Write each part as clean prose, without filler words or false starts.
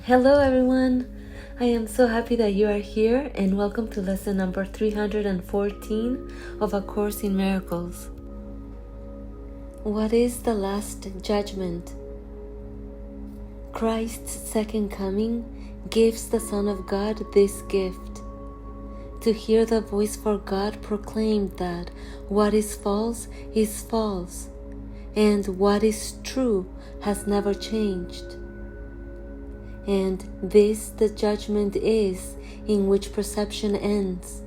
Hello everyone! I am so happy that you are here and welcome to lesson number 314 of A Course in Miracles. What is the last judgment? Christ's second coming gives the Son of God this gift. To hear the voice for God proclaimed that what is false, and what is true has never changed. And this the judgment is, in which perception ends.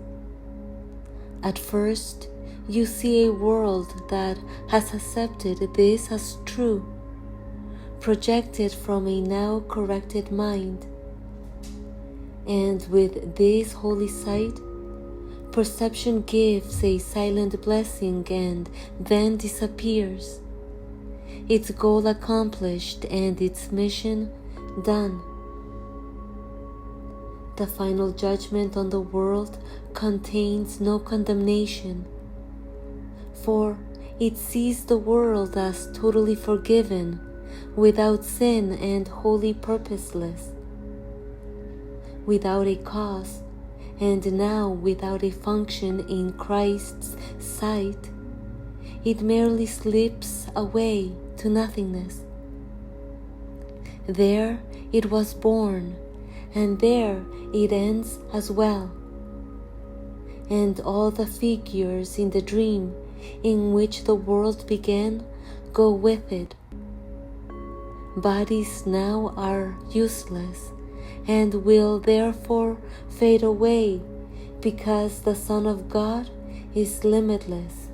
At first, you see a world that has accepted this as true, projected from a now corrected mind. And with this holy sight, perception gives a silent blessing and then disappears, its goal accomplished and its mission done. The final judgment on the world contains no condemnation, for it sees the world as totally forgiven, without sin and wholly purposeless, without a cause, and now without a function in Christ's sight. It merely slips away to nothingness. There it was born, and there it ends as well. And all the figures in the dream in which the world began go with it. Bodies now are useless and will therefore fade away because the Son of God is limitless.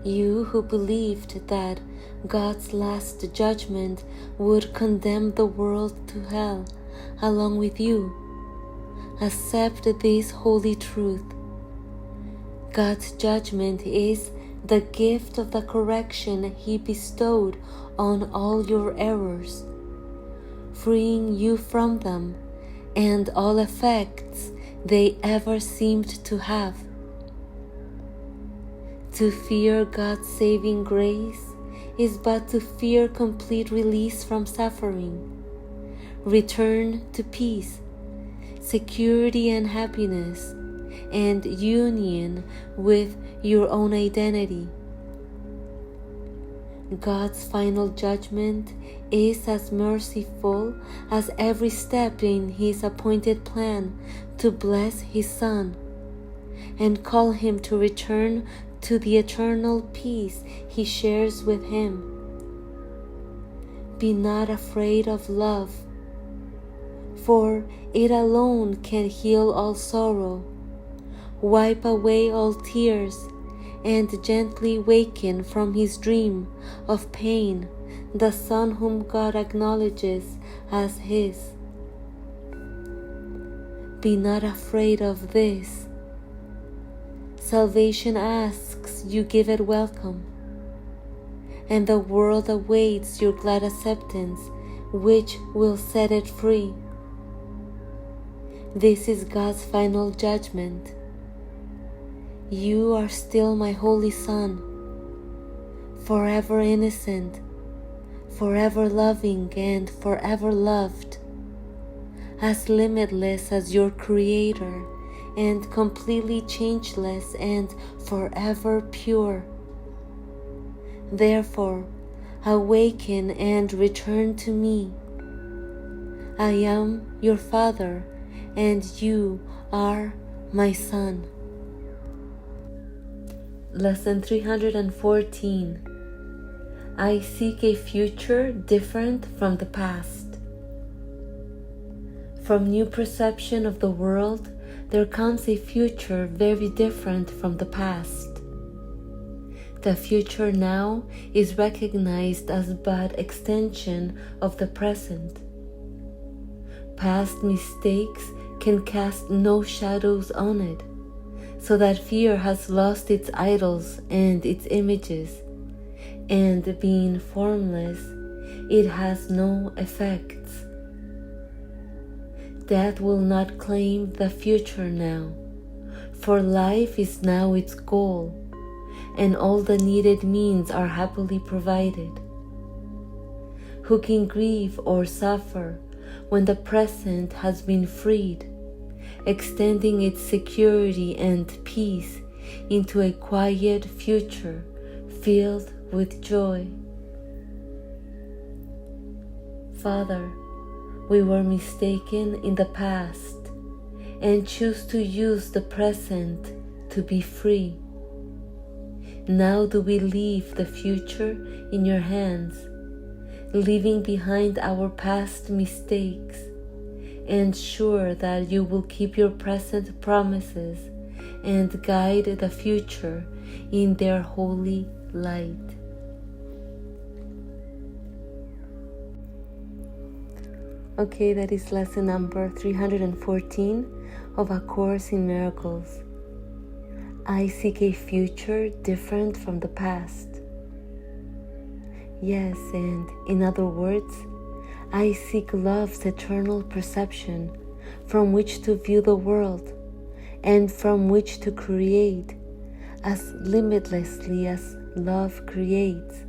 You who believed that God's last judgment would condemn the world to hell along with you, accept this holy truth. God's judgment is the gift of the correction He bestowed on all your errors, freeing you from them and all effects they ever seemed to have. To fear God's saving grace is but to fear complete release from suffering, return to peace, security and happiness, and union with your own identity. God's final judgment is as merciful as every step in His appointed plan to bless His Son and call Him to return to the eternal peace He shares with Him. Be not afraid of love, for it alone can heal all sorrow, wipe away all tears, and gently waken from his dream of pain the Son whom God acknowledges as His. Be not afraid of this. Salvation asks you give it welcome, and the world awaits your glad acceptance, which will set it free. This is God's final judgment. You are still my holy Son, forever innocent, forever loving and forever loved, as limitless as your Creator, and completely changeless and forever pure. Therefore, awaken and return to me. I am your Father, and you are my Son. Lesson 314. I seek a future different from the past. From new perception of the world, there comes a future very different from the past. The future now is recognized as but extension of the present. Past mistakes can cast no shadows on it, so that fear has lost its idols and its images, and being formless, it has no effects. Death will not claim the future now, for life is now its goal, and all the needed means are happily provided. who can grieve or suffer when the present has been freed, extending its security and peace into a quiet future filled with joy. Father, we were mistaken in the past and choose to use the present to be free. Now do we leave the future in your hands, leaving behind our past mistakes, and sure that you will keep your present promises and guide the future in their holy light. Okay, that is lesson number 314 of A Course in Miracles. I seek a future different from the past. Yes, and in other words, I seek love's eternal perception from which to view the world and from which to create as limitlessly as love creates,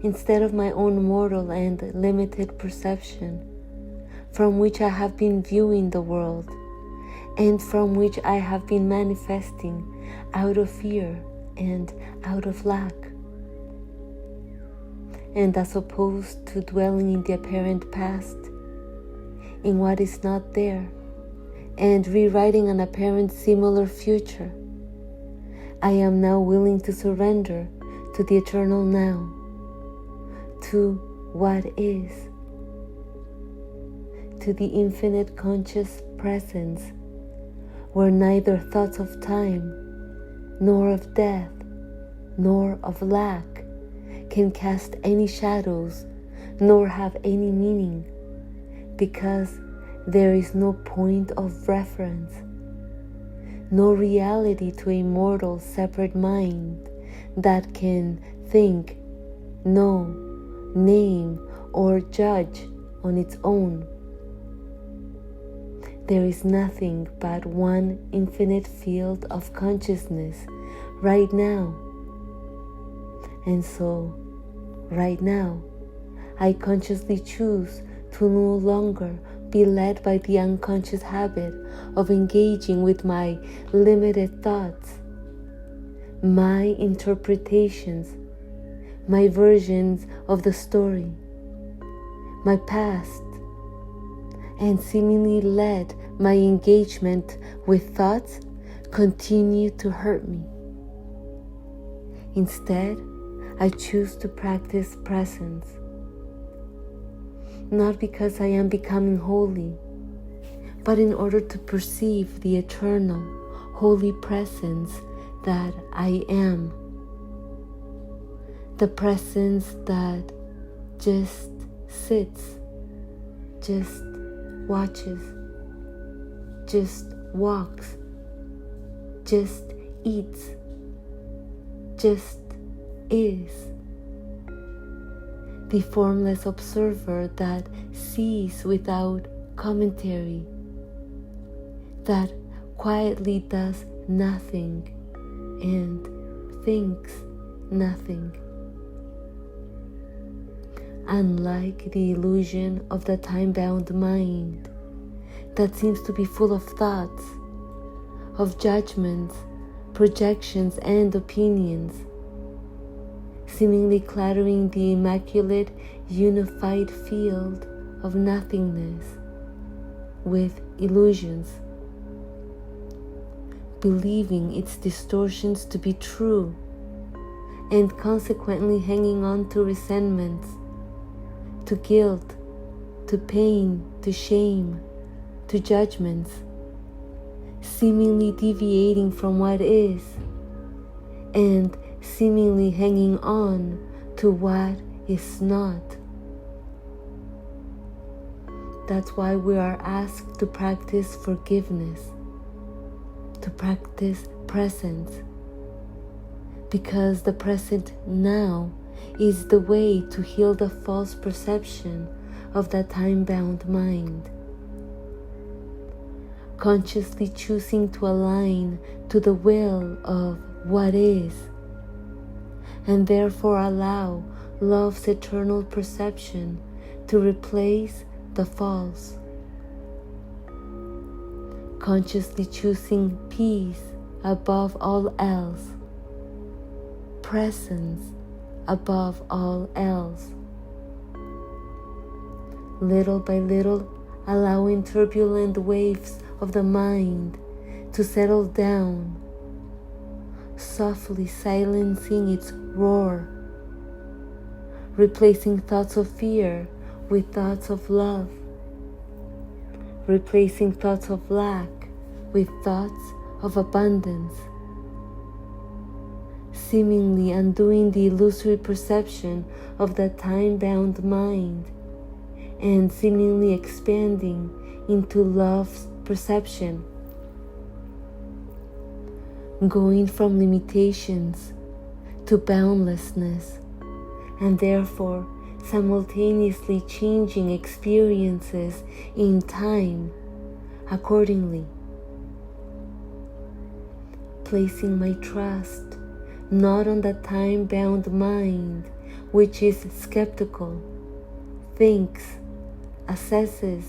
instead of my own mortal and limited perception, from which I have been viewing the world, and from which I have been manifesting out of fear and out of lack. And as opposed to dwelling in the apparent past, in what is not there, and rewriting an apparent similar future, I am now willing to surrender to the eternal now, to what is, to the infinite conscious presence, where neither thoughts of time, nor of death, nor of lack can cast any shadows, nor have any meaning, because there is no point of reference, no reality to a mortal separate mind that can think, know, name, or judge on its own. There is nothing but one infinite field of consciousness right now. And so, right now, I consciously choose to no longer be led by the unconscious habit of engaging with my limited thoughts, my interpretations, my versions of the story, my past, and seemingly let my engagement with thoughts continue to hurt me. Instead, I choose to practice presence, not because I am becoming holy, but in order to perceive the eternal, holy presence that I am. The presence that just sits, just watches, just walks, just eats, just is. The formless observer that sees without commentary, that quietly does nothing and thinks nothing. Unlike the illusion of the time-bound mind that seems to be full of thoughts, of judgments, projections, and opinions, seemingly cluttering the immaculate, unified field of nothingness with illusions, believing its distortions to be true, and consequently hanging on to resentments, to guilt, to pain, to shame, to judgments, seemingly deviating from what is, and seemingly hanging on to what is not. That's why we are asked to practice forgiveness, to practice presence, because the present now is the way to heal the false perception of that time-bound mind. Consciously choosing to align to the will of what is, and therefore allow love's eternal perception to replace the false. Consciously choosing peace above all else, presence above all else. Little by little, allowing turbulent waves of the mind to settle down, softly silencing its roar, replacing thoughts of fear with thoughts of love, replacing thoughts of lack with thoughts of abundance, seemingly undoing the illusory perception of the time-bound mind and seemingly expanding into love's perception, going from limitations to boundlessness, and therefore simultaneously changing experiences in time accordingly. Placing my trust not on the time-bound mind, which is skeptical, thinks, assesses,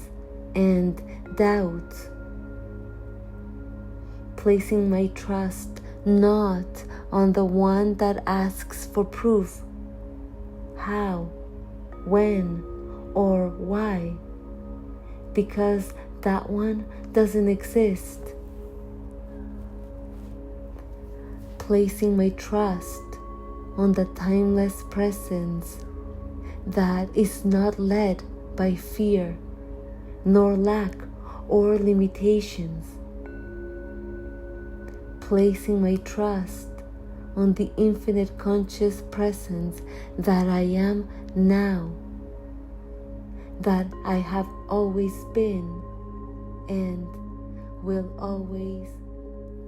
and doubts. Placing my trust not on the one that asks for proof, how, when, or why, because that one doesn't exist. Placing my trust on the timeless presence that is not led by fear, nor lack or limitations. Placing my trust on the infinite conscious presence that I am now, that I have always been and will always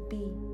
be.